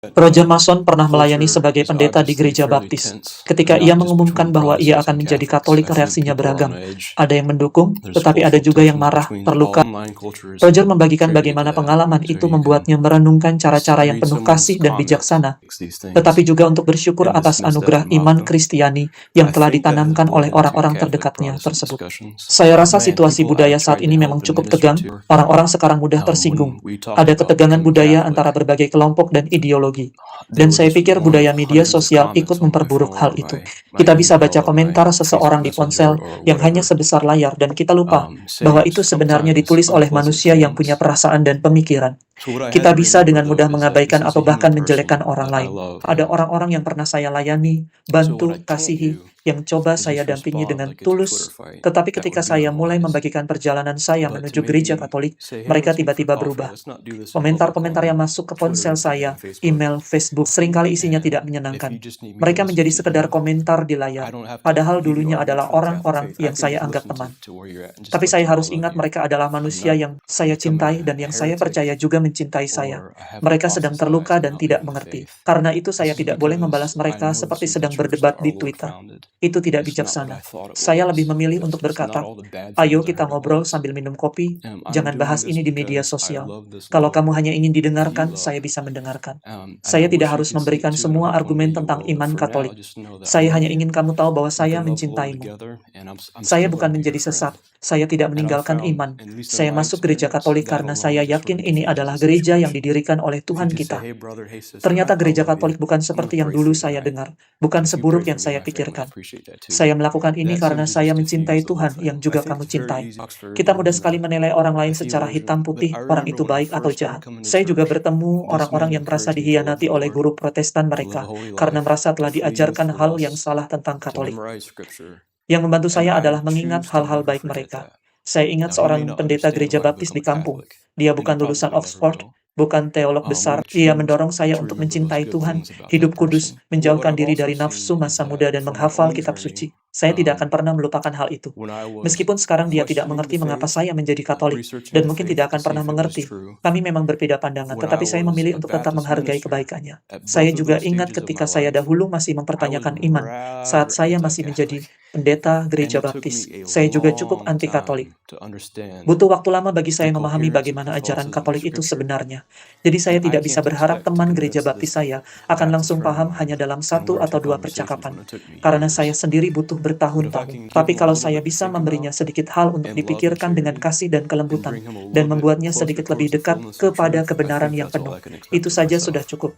Roger Mason pernah melayani sebagai pendeta di gereja baptis. Ketika ia mengumumkan bahwa ia akan menjadi Katolik, reaksinya beragam. Ada yang mendukung, tetapi ada juga yang marah, terluka. Roger membagikan bagaimana pengalaman itu membuatnya merenungkan cara-cara yang penuh kasih dan bijaksana, tetapi juga untuk bersyukur atas anugerah iman Kristiani yang telah ditanamkan oleh orang-orang terdekatnya tersebut. Saya rasa situasi budaya saat ini memang cukup tegang. Orang-orang sekarang mudah tersinggung. Ada ketegangan budaya antara berbagai kelompok dan ideologi. Dan saya pikir budaya media sosial ikut memperburuk hal itu. Kita bisa baca komentar seseorang di ponsel yang hanya sebesar layar dan kita lupa bahwa itu sebenarnya ditulis oleh manusia yang punya perasaan dan pemikiran. Kita bisa dengan mudah mengabaikan atau bahkan menjelekkan orang lain. Ada orang-orang yang pernah saya layani, bantu, kasihi, yang coba saya dampingi dengan tulus. Tetapi ketika saya mulai membagikan perjalanan saya menuju gereja Katolik, mereka tiba-tiba berubah. Komentar-komentar yang masuk ke ponsel saya, email, Facebook, seringkali isinya tidak menyenangkan. Mereka menjadi sekedar komentar di layar, padahal dulunya adalah orang-orang yang saya anggap teman. Tapi saya harus ingat mereka adalah manusia yang saya cintai dan yang saya percaya juga mencintai saya. Mereka sedang terluka dan tidak mengerti. Karena itu saya tidak boleh membalas mereka seperti sedang berdebat di Twitter. Itu tidak bijaksana. Saya lebih memilih untuk berkata, ayo kita ngobrol sambil minum kopi, jangan bahas ini di media sosial. Kalau kamu hanya ingin didengarkan, saya bisa mendengarkan. Saya tidak harus memberikan semua argumen tentang iman Katolik. Saya hanya ingin kamu tahu bahwa saya mencintaimu. Saya bukan menjadi sesat. Saya tidak meninggalkan iman. Saya masuk gereja Katolik karena saya yakin ini adalah gereja yang didirikan oleh Tuhan kita. Ternyata gereja Katolik bukan seperti yang dulu saya dengar, bukan seburuk yang saya pikirkan. Saya melakukan ini karena saya mencintai Tuhan yang juga kamu cintai. Kita mudah sekali menilai orang lain secara hitam putih, orang itu baik atau jahat. Saya juga bertemu orang-orang yang merasa dihianati oleh guru Protestan mereka karena merasa telah diajarkan hal yang salah tentang Katolik. Yang membantu saya adalah mengingat hal-hal baik mereka. Saya ingat seorang pendeta gereja baptis di kampung. Dia bukan lulusan Oxford, bukan teolog besar. Dia mendorong saya untuk mencintai Tuhan, hidup kudus, menjauhkan diri dari nafsu masa muda dan menghafal kitab suci. Saya tidak akan pernah melupakan hal itu. Meskipun sekarang dia tidak mengerti mengapa saya menjadi Katolik, dan mungkin tidak akan pernah mengerti. Kami memang berbeda pandangan, tetapi saya memilih untuk tetap menghargai kebaikannya. Saya juga ingat ketika saya dahulu masih mempertanyakan iman, saat saya masih menjadi pendeta gereja baptis. Saya juga cukup anti-Katolik. Butuh waktu lama bagi saya memahami bagaimana ajaran Katolik itu sebenarnya. Jadi saya tidak bisa berharap teman gereja baptis saya akan langsung paham hanya dalam satu atau dua percakapan. Karena saya sendiri butuh bertahun-tahun. Tapi kalau saya bisa memberinya sedikit hal untuk dipikirkan dengan kasih dan kelembutan, dan membuatnya sedikit lebih dekat kepada kebenaran yang penuh, itu saja sudah cukup.